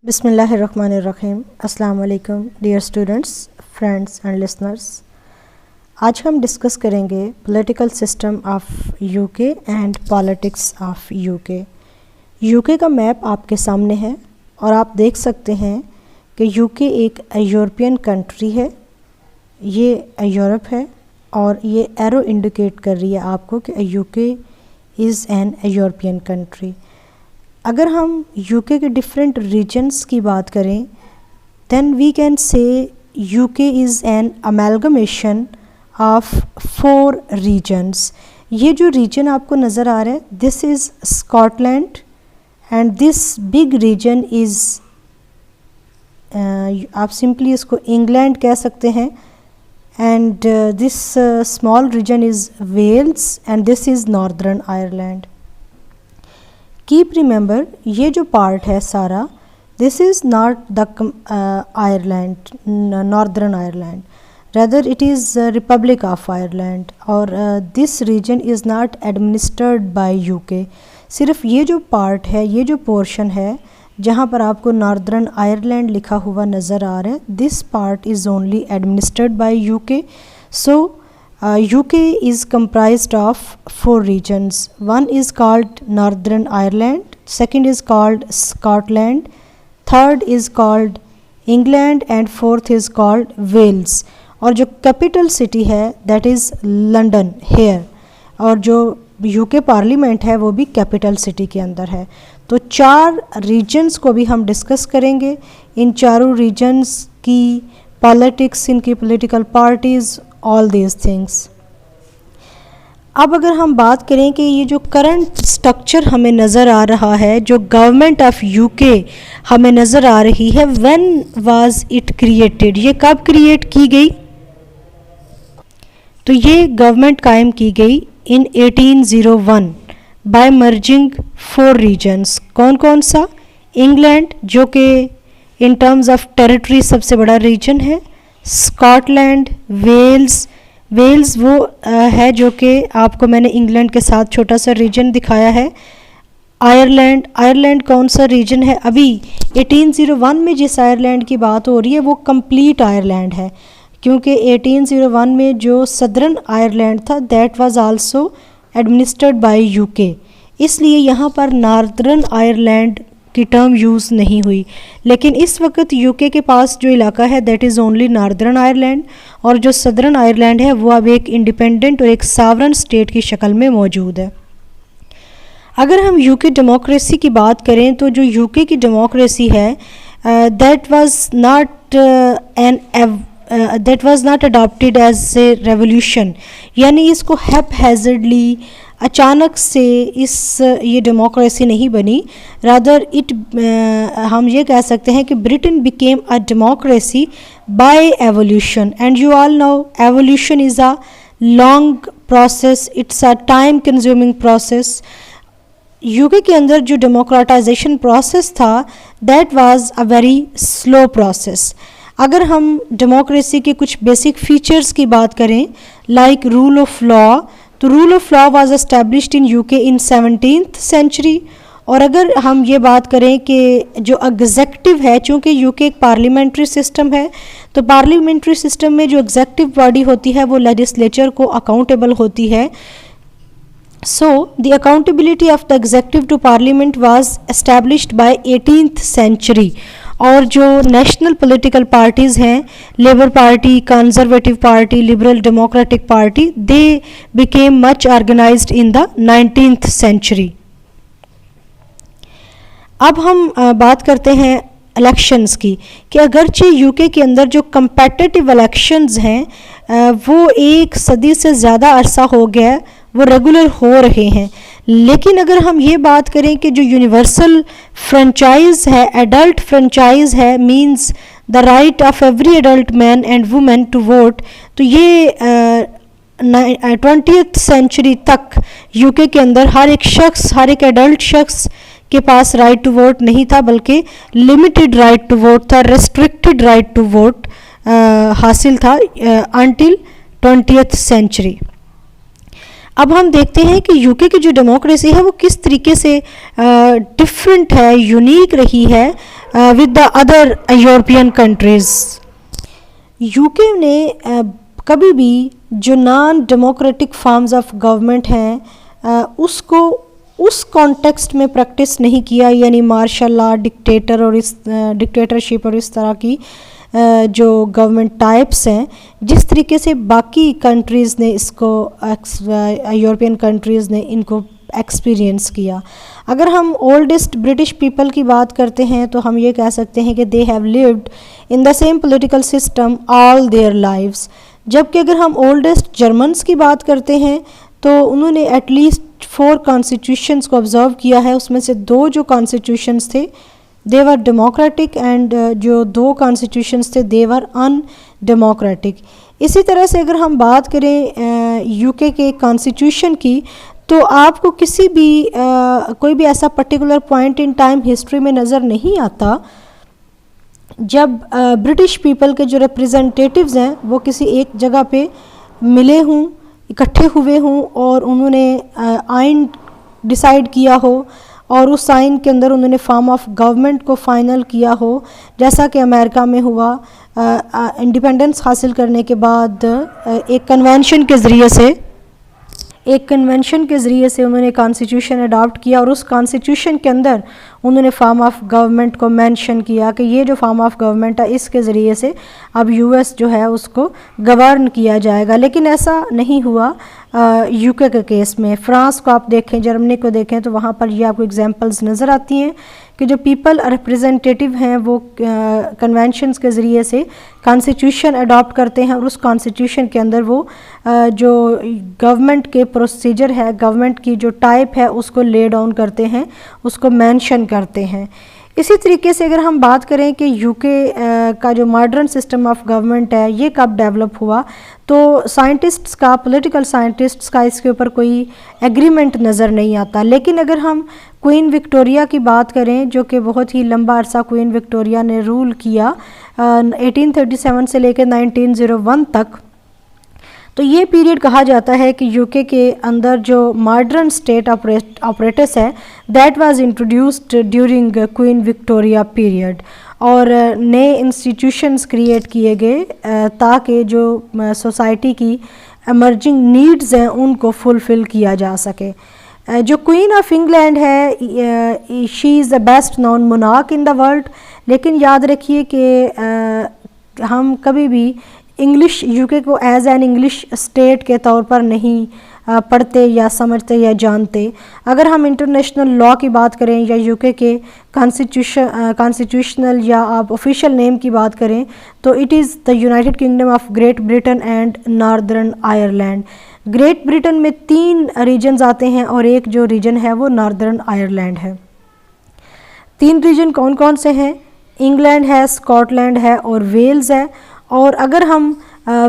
بسم اللہ الرحمن الرحیم. السلام علیکم dear students, friends and listeners. آج ہم ڈسکس کریں گے پولیٹیکل سسٹم آف یو کے اینڈ پالیٹکس آف یو کے. یو کے کا میپ آپ کے سامنے ہے اور آپ دیکھ سکتے ہیں کہ یو کے ایک یورپین کنٹری ہے. یہ یورپ ہے اور یہ ایرو انڈیکیٹ کر رہی ہے آپ کو کہ you K is N European country. اگر ہم یو کے ڈفرینٹ ریجنس کی بات کریں دین we can say U K is an amalgamation of 4 regions. یہ جو ریجن آپ کو نظر آ رہا ہے this is Scotland and this big region is آپ سمپلی اس کو انگلینڈ کہہ سکتے ہیں. And this small region is Wales and this is Northern Ireland. Keep remember یہ جو پارٹ ہے سارا this is not the Ireland Northern Ireland, rather it is Republic of Ireland اور this region is not administered by you کے. صرف یہ جو part ہے یہ جو پورشن ہے جہاں پر آپ کو ناردرن آئرلینڈ لکھا ہوا نظر آ رہا ہے this part is only administered by you K. So UK is comprised of 4 regions. One is called Northern Ireland, second is called Scotland, third is called England and fourth is called Wales. اور جو capital city ہے that is London here. اور جو UK parliament ہے وہ بھی capital city کے اندر ہے. تو 4 regions کو بھی ہم ڈسکس کریں گے. ان چاروں regions کی پالیٹکس، ان کی political parties, all these things. اب اگر ہم بات کریں کہ یہ جو کرنٹ سٹرکچر ہمیں نظر آ رہا ہے، جو گورنمنٹ آف یو کے ہمیں نظر آ رہی ہے، when was it created؟ یہ کب کریٹ کی گئی؟ تو یہ گورنمنٹ قائم کی گئی in 1801 by merging 4 regions. کون کون سا؟ انگلینڈ جو کہ ان ٹرمز آف ٹیریٹری سب سے بڑا ریجن ہے، اسکاٹ لینڈ، ویلز وہ ہے جو کہ آپ کو میں نے انگلینڈ کے ساتھ چھوٹا سا ریجن دکھایا ہے. آئرلینڈ کون سا ریجن ہے؟ ابھی 1801 میں جس آئرلینڈ کی بات ہو رہی ہے وہ کمپلیٹ آئرلینڈ ہے، کیونکہ 1801 میں جو صدرن آئرلینڈ تھا that was also administered by you کے، اس لیے یہاں پر ناردرن آئرلینڈ کی ٹرم یوز نہیں ہوئی. لیکن اس وقت یو کے پاس جو علاقہ ہے that is only northern Ireland, اور جو صدرن آئرلینڈ ہے وہ اب ایک انڈیپینڈنٹ اور ایک ساورن اسٹیٹ کی شکل میں موجود ہے. اگر ہم یو کے ڈیموکریسی کی بات کریں تو جو یو کے کی ڈیموکریسی ہے that was not adapted as a revolution, یعنی اس کو ہیزرڈلی اچانک سے یہ ڈیموکریسی نہیں بنی. رادر ہم یہ کہہ سکتے ہیں کہ Britain became a democracy by evolution, and you all know evolution is a long process, it's a time consuming process. U K اندر جو ڈیموکریٹائزیشن پروسیس تھا that was a very slow process. اگر ہم ڈیموکریسی کے کچھ basic features کی بات کریں لائک رول آف لا، تو rule of law was established in U K in 17th century. اور اگر ہم یہ بات کریں کہ جو ایگزیکٹو ہے، چونکہ یو کے ایک پارلیمنٹری سسٹم ہے تو پارلیمنٹری سسٹم میں جو ایگزیکٹو باڈی ہوتی ہے وہ لیجسلیچر کو اکاؤنٹیبل ہوتی ہے. So the accountability of the executive to parliament was established by 18th century. اور جو نیشنل پولیٹیکل پارٹیز ہیں، Labour Party, Conservative Party, Liberal Democratic Party, they became much organised in the 19th century. اب ہم بات کرتے ہیں elections کی کہ اگرچہ یو کے اندر جو کمپیٹیٹیو الیکشنز ہیں وہ 1 صدی سے زیادہ عرصہ ہو گیا ہے، وہ ریگولر ہو رہے ہیں. لیکن اگر ہم یہ بات کریں کہ جو یونیورسل فرنچائز ہے، ایڈلٹ فرنچائز ہے، means the right of every adult man and woman to vote, تو یہ 20th century تک یو کے اندر ہر ایک ایڈلٹ شخص کے پاس رائٹ ٹو ووٹ نہیں تھا، بلکہ لمیٹڈ رائٹ ٹو ووٹ تھا، ریسٹرکٹڈ رائٹ ٹو ووٹ حاصل تھا انٹل 20th century. اب ہم دیکھتے ہیں کہ یو کے کی جو ڈیموکریسی ہے وہ کس طریقے سے ڈفرینٹ ہے، یونیک رہی ہے with the other European countries. U K نے کبھی بھی جو non democratic forms of government ہیں اس کو اس کانٹیکسٹ میں پریکٹس نہیں کیا، یعنی مارشل لا، ڈکٹیٹرشپ اور اس طرح کی جو گورنمنٹ ٹائپس ہیں، جس طریقے سے باقی کنٹریز نے اس کو یورپین کنٹریز نے ان کو ایکسپیرینس کیا. اگر ہم اولڈسٹ برٹش پیپل کی بات کرتے ہیں تو ہم یہ کہہ سکتے ہیں کہ they have lived in the same political system all their lives. جبکہ اگر ہم اولڈسٹ جرمنس کی بات کرتے ہیں تو انہوں نے ایٹ لیسٹ 4 کانسٹیٹیوشنس کو آبزرو کیا ہے. اس میں سے 2 جو کانسٹیٹیوشنس تھے دے ور ڈیموکریٹک، اینڈ جو 2 کانسٹیٹیوشنس تھے دے ور ان ڈیموکریٹک. اسی طرح سے اگر ہم بات کریں یو کے کانسٹیٹیوشن کی تو آپ کو کسی بھی کوئی بھی ایسا particular point in time history میں نظر نہیں آتا جب برٹش پیپل کے جو ریپریزنٹیٹیوز ہیں وہ کسی ایک جگہ پہ ملے ہوں، اکٹھے ہوئے ہوں اور انہوں نے آئین ڈیسائیڈ کیا ہو اور اس آئین کے اندر انہوں نے فارم آف گورنمنٹ کو فائنل کیا ہو، جیسا کہ امریکہ میں ہوا انڈیپینڈنس حاصل کرنے کے بعد ایک کنونشن کے ذریعے سے انہوں نے کانسٹیٹیوشن اڈاپٹ کیا اور اس کانسٹیٹیوشن کے اندر انہوں نے فارم آف گورنمنٹ کو مینشن کیا کہ یہ جو فارم آف گورنمنٹ ہے اس کے ذریعے سے اب یو ایس جو ہے اس کو گورن کیا جائے گا. لیکن ایسا نہیں ہوا یو کے کیس میں. فرانس کو آپ دیکھیں، جرمنی کو دیکھیں تو وہاں پر یہ آپ کو ایگزامپلز نظر آتی ہیں کہ جو پیپل ریپریزنٹیٹیو ہیں وہ کنونشنز کے ذریعے سے کانسٹیٹیوشن اڈاپٹ کرتے ہیں اور اس کانسٹیٹیوشن کے اندر وہ جو گورنمنٹ کے پروسیجر ہے، گورنمنٹ کی جو ٹائپ ہے اس کو لے ڈاؤن کرتے ہیں، اس کو مینشن کرتے ہیں. اسی طریقے سے اگر ہم بات کریں کہ یو کے کا جو ماڈرن سسٹم آف گورنمنٹ ہے یہ کب ڈیولپ ہوا تو سائنٹسٹس کا، پولیٹیکل سائنٹسٹس کا اس کے اوپر کوئی ایگریمنٹ نظر نہیں آتا. لیکن اگر ہم کوئین وکٹوریہ کی بات کریں جو کہ بہت ہی لمبا عرصہ کوئین وکٹوریہ نے رول کیا 1837 سے لے کے 1901 تک، تو یہ پیریڈ کہا جاتا ہے کہ یو کے اندر جو ماڈرن اسٹیٹ آپریٹس ہے that was introduced during queen Victoria period, اور نئے انسٹیٹیوشنز کریٹ کیے گئے تاکہ جو سوسائٹی کی ایمرجنگ نیڈز ہیں ان کو فلفل کیا جا سکے. جو کوئین آف انگلینڈ ہے شی از the best known مونارک in the world. لیکن یاد رکھیے کہ ہم کبھی بھی انگلش یو کے کو ایز این انگلش اسٹیٹ کے طور پر نہیں پڑھتے یا سمجھتے یا جانتے. اگر ہم انٹرنیشنل لاء کی بات کریں یا یو کے کانسٹیٹیوشنل یا آپ آفیشیل نیم کی بات کریں تو it is the United Kingdom of Great Britain and Northern Ireland. Great Britain میں 3 ریجنز آتے ہیں اور ایک جو ریجن ہے وہ ناردرن آئرلینڈ ہے. 3 ریجن کون کون سے ہیں؟ انگلینڈ ہے، اسکاٹ لینڈ ہے اور ویلز ہے. اور اگر ہم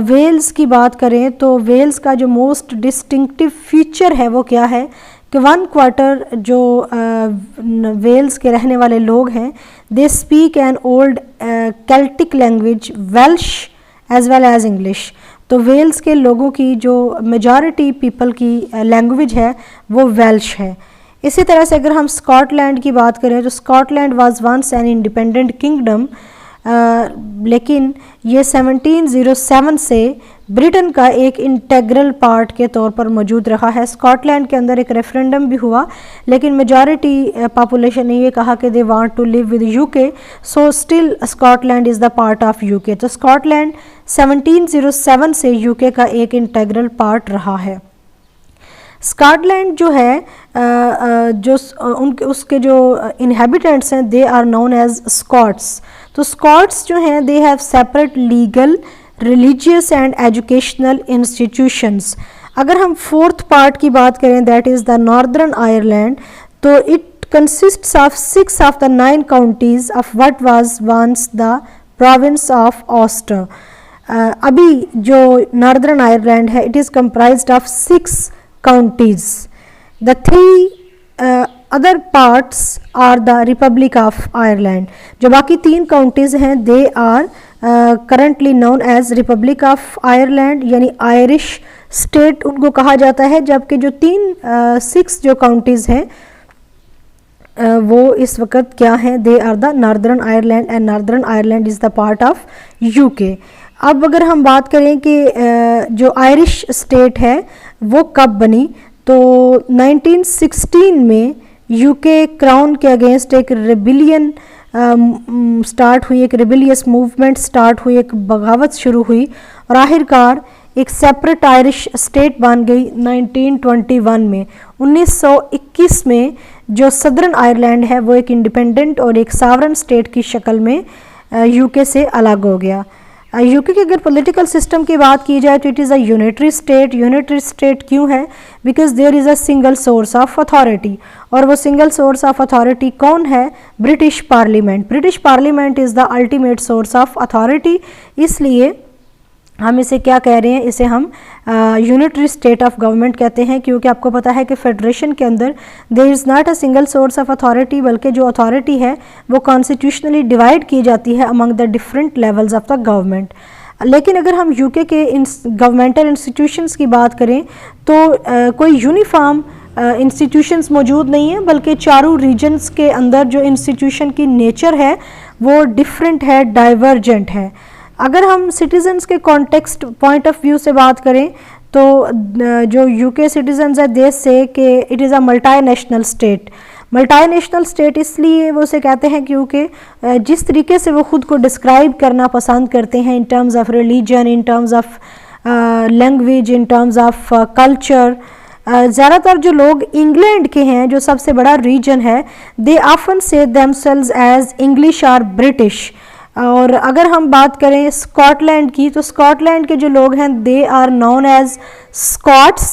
ویلز کی بات کریں تو ویلز کا جو موسٹ ڈسٹنکٹیو فیچر ہے وہ کیا ہے کہ 1/4 جو ویلز کے رہنے والے لوگ ہیں they speak an old Celtic language Welsh as well as English. تو ویلز کے لوگوں کی جو میجارٹی پیپل کی لینگویج ہے وہ ویلش ہے. اسی طرح سے اگر ہم اسکاٹ لینڈ کی بات کریں تو Scotland was once an independent kingdom, لیکن یہ 1707 سے برٹن کا ایک انٹیگرل پارٹ کے طور پر موجود رہا ہے. اسکاٹ لینڈ کے اندر ایک ریفرینڈم بھی ہوا لیکن میجارٹی پاپولیشن نے یہ کہا کہ they want to leave with U K, so still Scotland is the part of U K. تو اسکاٹ لینڈ 1707 سے یو کے کا ایک انٹیگرل پارٹ رہا ہے. اسکاٹ لینڈ جو ہے اس کے جو انہیبیٹنٹس ہیں دے آر نون ایز اسکاٹس. تو اسکاٹس جو ہیں they have separate legal, religious and educational institutions. اگر ہم 4th پارٹ کی بات کریں that is the Northern Ireland, تو it consists of 6 of the 9 counties of what was once the province of Ulster. ابھی جو ناردرن آئرلینڈ ہے it is comprised of 6 counties. The 3 other parts are the Republic of Ireland. جو باقی 3 counties ہیں they are currently known as Republic of Ireland, یعنی Irish state ان کو کہا جاتا ہے، جبکہ جو 6 جو کاؤنٹیز ہیں وہ اس وقت کیا ہیں؟ They are the Northern Ireland and Northern Ireland is the part of U K. اب اگر ہم بات کریں کہ جو آئرش اسٹیٹ ہے وہ کب بنی، تو 1916 میں یو کے کراؤن کے اگینسٹ ایک ریبیلین سٹارٹ ہوئی، ایک ریبیلیس موومنٹ سٹارٹ ہوئی، ایک بغاوت شروع ہوئی، اور آخر کار ایک سیپریٹ آئرش اسٹیٹ بن گئی 1921 میں۔ 1921 میں جو صدرن آئرلینڈ ہے وہ ایک انڈیپینڈنٹ اور ایک ساورن اسٹیٹ کی شکل میں یو کے سے الگ ہو گیا۔ یو کے اگر پولیٹیکل سسٹم کی بات کی جائے تو it is a unitary state. Unitary state کیوں ہے؟ Because there is a single source of authority, اور وہ سنگل سورس آف اتھارٹی کون ہے؟ British parliament. British parliament is the ultimate source of authority, اس لیے ہم اسے کیا کہہ رہے ہیں؟ اسے ہم یونیٹری اسٹیٹ آف گورنمنٹ کہتے ہیں، کیونکہ آپ کو پتہ ہے کہ فیڈریشن کے اندر there is not a single source of authority, بلکہ جو اتھارٹی ہے وہ کانسٹیٹیوشنلی ڈیوائڈ کی جاتی ہے among the different levels of the government. لیکن اگر ہم یو کے گورنمنٹل انسٹیٹیوشنز کی بات کریں تو کوئی یونیفارم انسٹیٹیوشنز موجود نہیں ہیں، بلکہ چاروں ریجنز کے اندر جو انسٹیٹیوشن کی نیچر ہے وہ ڈفرینٹ ہے، ڈائیورجنٹ ہے۔ اگر ہم سٹیزنز کے کانٹیکسٹ پوائنٹ آف ویو سے بات کریں تو جو یو کے سٹیزنز ہے دیش سے کہ it is a multi national state. Multi national state اس لیے وہ اسے کہتے ہیں کیونکہ جس طریقے سے وہ خود کو ڈسکرائب کرنا پسند کرتے ہیں in terms of religion, in terms of language, in terms of culture, زیادہ تر جو لوگ انگلینڈ کے ہیں جو سب سے بڑا ریجن ہے، they often say themselves as English اور برٹش۔ اور اگر ہم بات کریں اسکاٹ لینڈ کی تو اسکاٹ لینڈ کے جو لوگ ہیں دے آر نون ایز اسکاٹس۔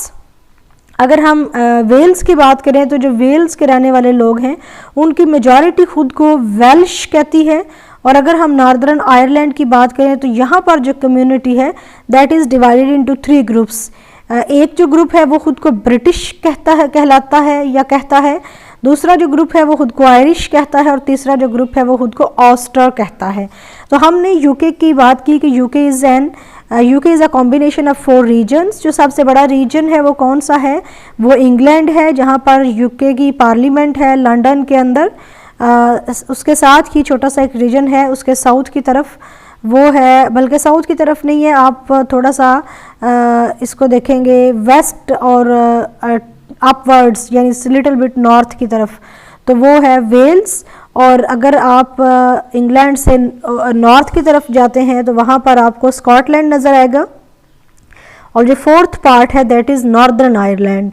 اگر ہم ویلز کی بات کریں تو جو ویلز کے رہنے والے لوگ ہیں ان کی میجورٹی خود کو ویلش کہتی ہے، اور اگر ہم ناردرن آئرلینڈ کی بات کریں تو یہاں پر جو کمیونٹی ہے that is divided into 3 groups. ایک جو گروپ ہے وہ خود کو برٹش کہلاتا ہے یا کہتا ہے، دوسرا جو گروپ ہے وہ خود کو آئرش کہتا ہے، اور تیسرا جو گروپ ہے وہ خود کو آسٹر کہتا ہے۔ تو ہم نے یو کے کی بات کی کہ you K is a combination of 4 regions. جو سب سے بڑا ریجن ہے وہ کون سا ہے؟ وہ انگلینڈ ہے، جہاں پر یو کے کی پارلیمنٹ ہے لنڈن کے اندر۔ اس کے ساتھ ہی چھوٹا سا ایک ریجن ہے اس کے ساؤتھ کی طرف، وہ ہے، بلکہ ساؤتھ کی طرف نہیں ہے، آپ تھوڑا سا اس کو دیکھیں گے ویسٹ اور اپ ورڈز، یعنی لٹل بٹ نارتھ کی طرف، تو وہ ہے ویلز۔ اور اگر آپ انگلینڈ سے نارتھ کی طرف جاتے ہیں تو وہاں پر آپ کو اسکاٹ لینڈ نظر آئے گا، اور جو 4th پارٹ ہے دیٹ از ناردرن آئرلینڈ۔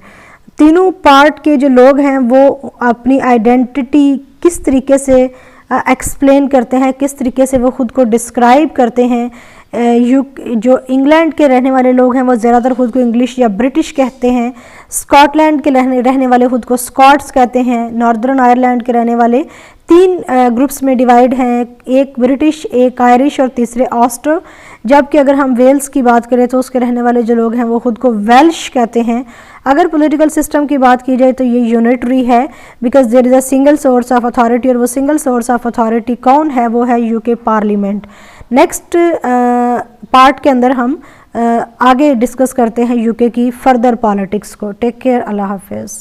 تینوں پارٹ کے جو لوگ ہیں وہ اپنی آئیڈینٹی کس طریقے سے ایکسپلین کرتے ہیں، کس طریقے سے وہ خود کو ڈسکرائب کرتے ہیں۔ جو انگلینڈ کے رہنے والے لوگ ہیں وہ زیادہ تر خود کو انگلش یا برٹش کہتے ہیں، اسکاٹ لینڈ کے رہنے والے خود کو اسکاٹس کہتے ہیں، ناردرن آئرلینڈ کے رہنے والے 3 گروپس میں ڈیوائڈ ہیں، ایک برٹش، ایک آئرش اور تیسرے آسٹر۔ جبکہ اگر ہم ویلز کی بات کریں تو اس کے رہنے والے جو لوگ ہیں وہ خود کو ویلش کہتے ہیں۔ اگر پولیٹیکل سسٹم کی بات کی جائے تو یہ یونیٹری ہے، because there is a single source of authority, اور وہ سنگل سورس آف اتھارٹی کون ہے؟ وہ ہے یو کے پارلیمنٹ۔ نیکسٹ پارٹ کے اندر ہم آگے ڈسکس کرتے ہیں یو کے کی فردر پالیٹکس کو۔ ٹیک کیئر، اللہ حافظ۔